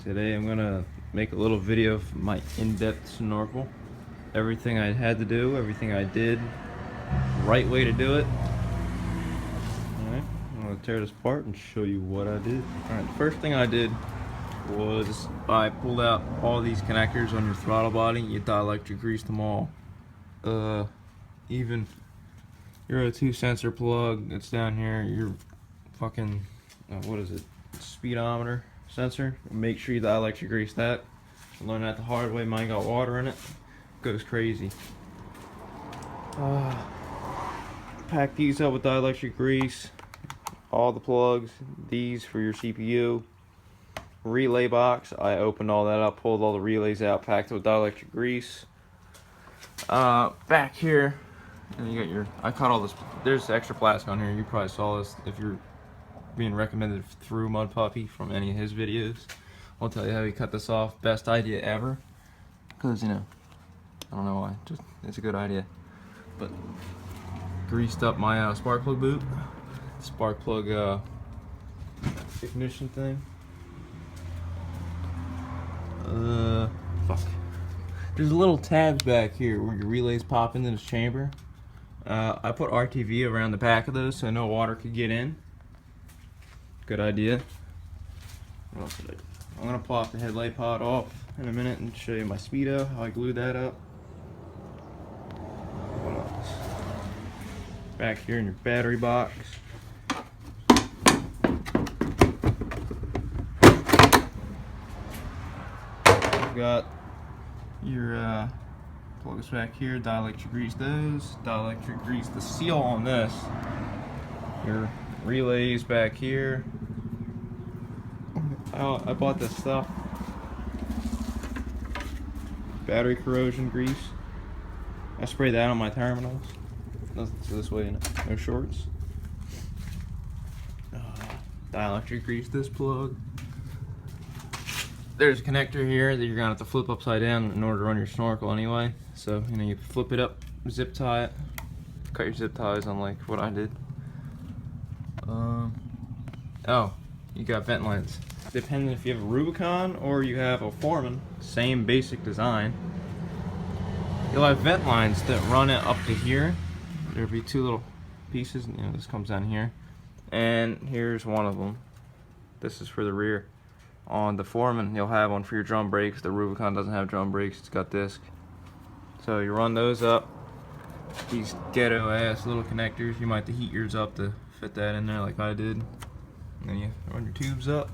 Today I'm gonna make a little video of my in-depth snorkel. Everything I had to do, everything I did, right way to do it. Alright, I'm gonna tear this apart and show you what I did. Alright, the first thing I did was I pulled out all these connectors on your throttle body. You dielectric greased them all. Even your O2 sensor plug that's down here, your fucking, what is it, speedometer sensor, make sure you dielectric grease that. I learned that the hard way. Mine got water in it. Goes crazy. Pack these up with dielectric grease. All the plugs, these for your CPU. Relay box, I opened all that up, pulled all the relays out, packed it with dielectric grease. Back here, and you got your, I cut all this, there's extra plastic on here. You probably saw this if you're being recommended through Mud Puppy from any of his videos. I'll tell you how he cut this off. Best idea ever. Because, you know, I don't know why, just it's a good idea. But greased up my spark plug boot, spark plug ignition thing. Fuck. There's little tabs back here where your relays pop into this chamber. I put RTV around the back of those so no water could get in. Good idea. What else did I do? I'm gonna pop the headlight pod off in a minute and show you my speedo, how I glued that up. What else? Back here in your battery box. You've got your plugs back here, dielectric grease those, dielectric grease the seal on this. Your relays back here. I bought this stuff. Battery corrosion grease. I spray that on my terminals. Nothing this way, no shorts. Dielectric grease this plug. There's a connector here that you're gonna have to flip upside down in order to run your snorkel anyway. So, you know, you flip it up, zip tie it, cut your zip ties on like what I did. Oh, you got vent lines. Depending if you have a Rubicon or you have a Foreman, same basic design. You'll have vent lines that run it up to here. There'll be two little pieces, you know, this comes down here. And here's one of them. This is for the rear. On the Foreman, you'll have one for your drum brakes. The Rubicon doesn't have drum brakes, it's got disc. So you run those up. These ghetto ass little connectors, you might have to heat yours up to fit that in there like I did. And then you run your tubes up.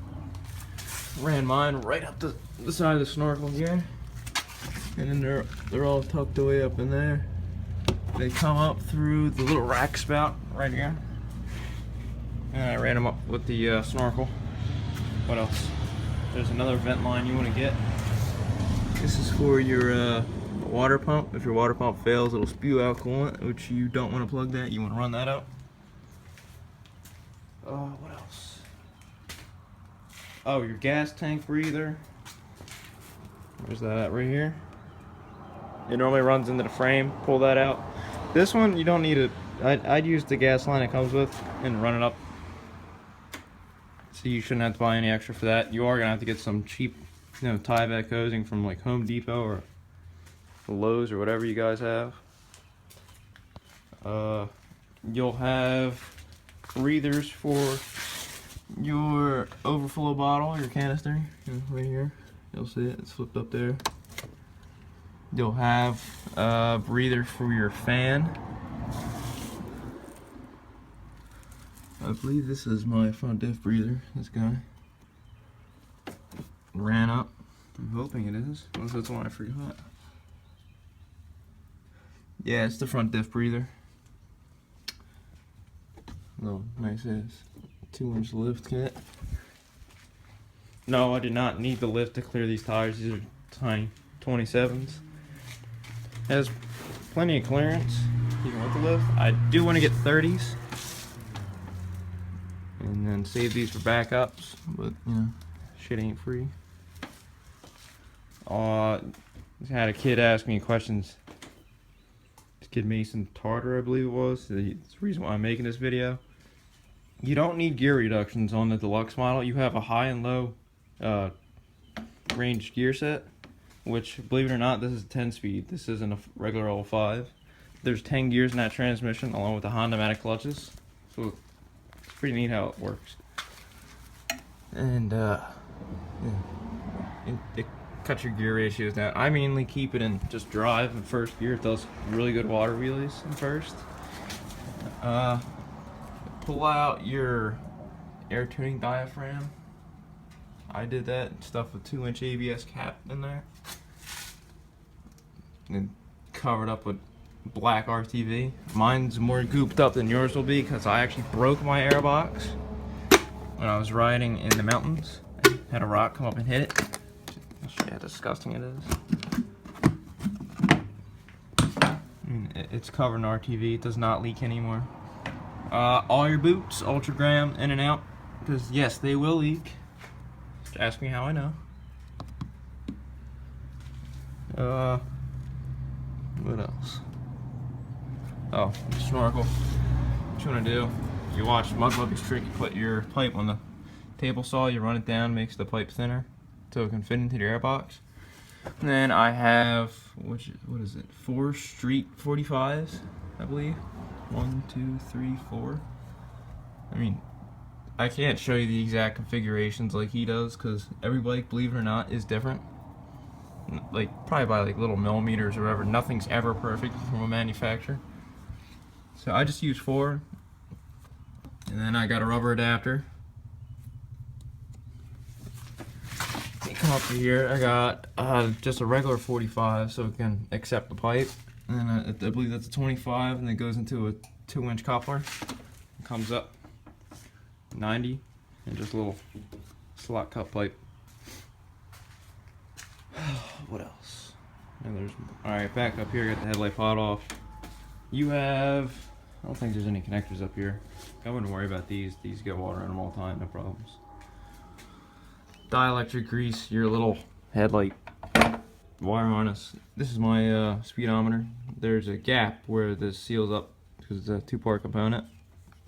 Ran mine right up the side of the snorkel here. And then they're all tucked away up in there. They come up through the little rack spout right here. And I ran them up with the snorkel. What else? There's another vent line you want to get. This is for your water pump. If your water pump fails, it'll spew out coolant, which you don't want to plug that. You want to run that out. What else? Oh, your gas tank breather. Where's that at? Right here. It normally runs into the frame. Pull that out. This one, you don't need it. I'd use the gas line it comes with and run it up. So you shouldn't have to buy any extra for that. You are gonna have to get some cheap, you know, tie-back hosing from like Home Depot or Lowe's or whatever you guys have. You'll have breathers for your overflow bottle, your canister, right here. You'll see it, it's flipped up there. You'll have a breather for your fan. I believe this is my front diff breather, this guy. Ran up. I'm hoping it is, unless that's one I forgot. Yeah, it's the front diff breather. Little nice ass 2-inch lift kit. No, I did not need the lift to clear these tires. These are tiny 27s. Has plenty of clearance, even with the lift. I do want to get 30s. And then save these for backups, but you know, shit ain't free. I had a kid ask me questions. This kid Mason Tartar, I believe it was. It's the reason why I'm making this video. You don't need gear reductions on the deluxe model. You have a high and low range gear set, which, believe it or not, this is 10-speed. This isn't a regular old 5. There's 10 gears in that transmission, along with the Honda-matic clutches. So it's pretty neat how it works. And it cuts your gear ratios down. I mainly keep it in just drive in first gear. It does really good water wheelies in first. Pull out your air tuning diaphragm. I did that, stuff with 2-inch ABS cap in there. And covered up with black RTV. Mine's more gooped up than yours will be because I actually broke my airbox when I was riding in the mountains. I had a rock come up and hit it. I'll show you how disgusting it is. It's covered in RTV. It does not leak anymore. All your boots, Ultragram, in and out, because yes, they will leak. Just ask me how I know. What else? Oh, snorkel. What you want to do, you watch Mudbuggy's trick, you put your pipe on the table saw, you run it down, makes the pipe thinner so it can fit into the airbox. And then I have, what is it, 4 street 45s, I believe. 1, 2, 3, 4. I mean, I can't show you the exact configurations like he does because every bike, believe it or not, is different. Like, probably by like little millimeters or whatever. Nothing's ever perfect from a manufacturer. So I just use 4. And then I got a rubber adapter. Come up to here, I got just a regular 45 so it can accept the pipe. And then I believe that's a 25, and it goes into a 2-inch coupler. It comes up 90, and just a little slot cut pipe. What else? And there's, alright, back up here, got the headlight pot off. You have, I don't think there's any connectors up here. I wouldn't worry about these. These get water in them all the time, no problems. Dielectric grease, your little headlight wire harness. This is my speedometer. There's a gap where this seals up because it's a 2-part component.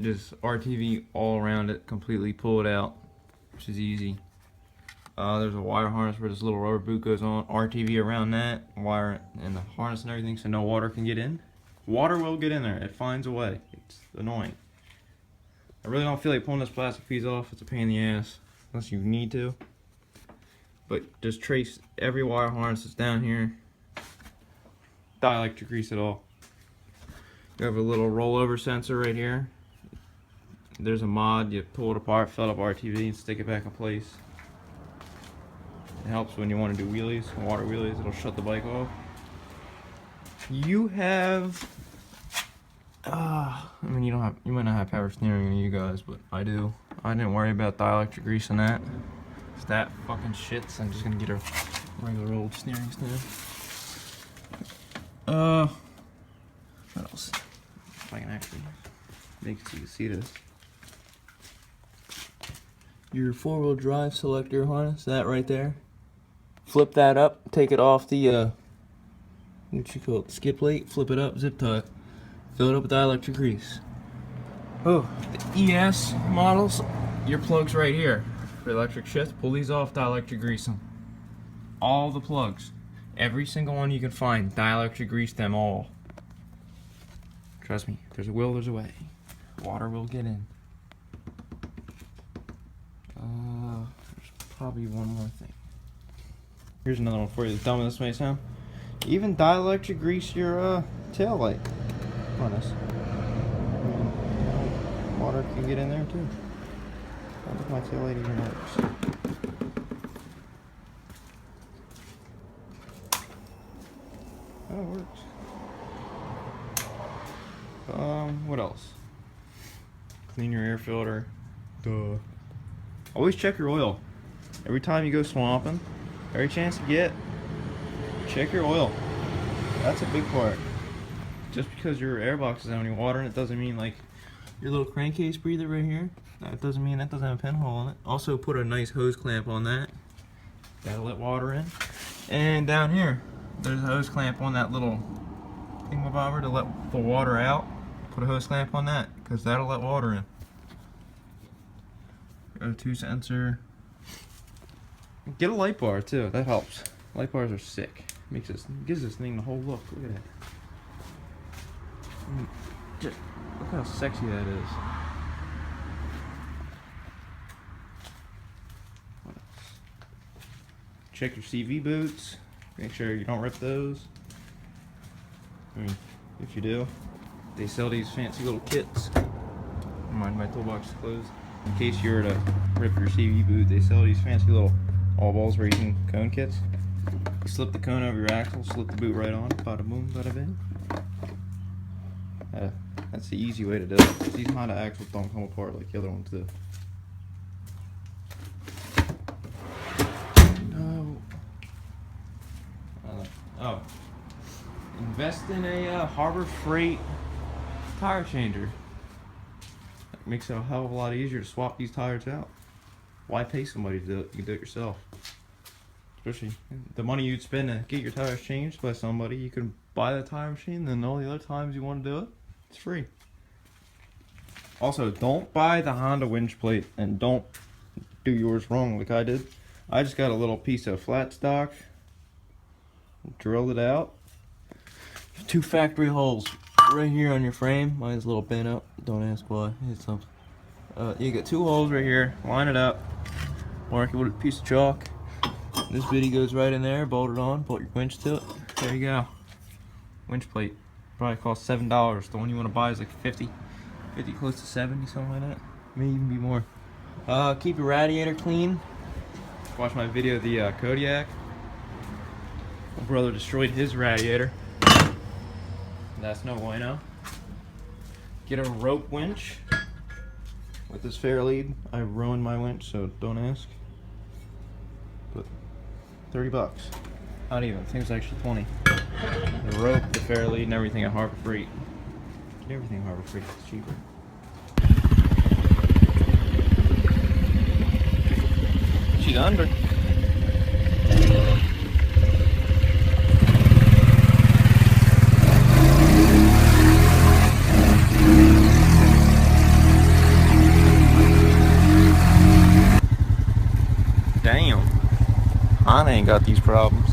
Just RTV all around it, completely pull it out, which is easy. There's a wire harness where this little rubber boot goes on. RTV around that, wire and the harness and everything so no water can get in. Water will get in there, it finds a way. It's annoying. I really don't feel like pulling this plastic piece off, it's a pain in the ass, unless you need to. But just trace every wire harness that's down here. Dielectric grease it all. You have a little rollover sensor right here. There's a mod, you pull it apart, fill up RTV, and stick it back in place. It helps when you want to do wheelies, water wheelies, it'll shut the bike off. You have, I mean, you might not have power steering on you guys, but I do. I didn't worry about dielectric grease on that. If that fucking shits, I'm just gonna get a regular old steering stand. What else? If I can actually make it so you can see this. Your 4-wheel drive selector harness, that right there. Flip that up, take it off the, what you call it, skid plate, flip it up, zip tie it. Fill it up with dielectric grease. Oh, the ES models, your plug's right here. For electric shift, pull these off, dielectric grease them. All the plugs. Every single one you can find, dielectric grease them all. Trust me, if there's a will, there's a way. Water will get in. There's probably one more thing. Here's another one for you, as dumb as this may sound. Even dielectric grease your tail light harness. Water can get in there too. I don't think my tail light even works. Oh, it works. What else? Clean your air filter. Duh. Always check your oil. Every time you go swamping, every chance you get, check your oil. That's a big part. Just because your airbox doesn't have any water in it doesn't mean, like, your little crankcase breather right here, that doesn't mean that doesn't have a pinhole in it. Also put a nice hose clamp on that. That'll let water in. And down here, there's a hose clamp on that little thingamabobber to let the water out. Put a hose clamp on that, because that'll let water in. O2 sensor. Get a light bar too. That helps. Light bars are sick. Gives this thing the whole look. Look at that. Just look how sexy that is. What else? Check your CV boots. Make sure you don't rip those. I mean, if you do, they sell these fancy little kits. Mind my toolbox is closed. In case you were to rip your CV boot, they sell these fancy little all balls raising cone kits. You slip the cone over your axle, slip the boot right on, bada boom, bada bing. That's the easy way to do it. These Honda axles don't come apart like the other ones do. No. Oh. Invest in a Harbor Freight tire changer. It makes it a hell of a lot easier to swap these tires out. Why pay somebody to do it? You can do it yourself. Especially the money you'd spend to get your tires changed by somebody, you can buy the tire machine, then all the other times you want to do it, it's free. Also, don't buy the Honda winch plate and don't do yours wrong like I did. I just got a little piece of flat stock, drilled it out. 2 factory holes right here on your frame. Mine's a little bent up. Don't ask why. It's something. You got 2 holes right here. Line it up. Mark it with a piece of chalk. This bitty goes right in there. Bolt it on. Bolt your winch to it. There you go. Winch plate. Probably costs $7. The one you want to buy is like 50, close to 70, something like that. May even be more. Keep your radiator clean. Watch my video of the Kodiak. My brother destroyed his radiator. That's no bueno. Get a rope winch. With this fair lead, I ruined my winch, so don't ask. But $30. Not even. I think it's actually 20. The rope, the fair lead, and everything at Harbor Freight. Get everything at Harbor Freight. It's cheaper. She's under. Damn. Honda ain't got these problems.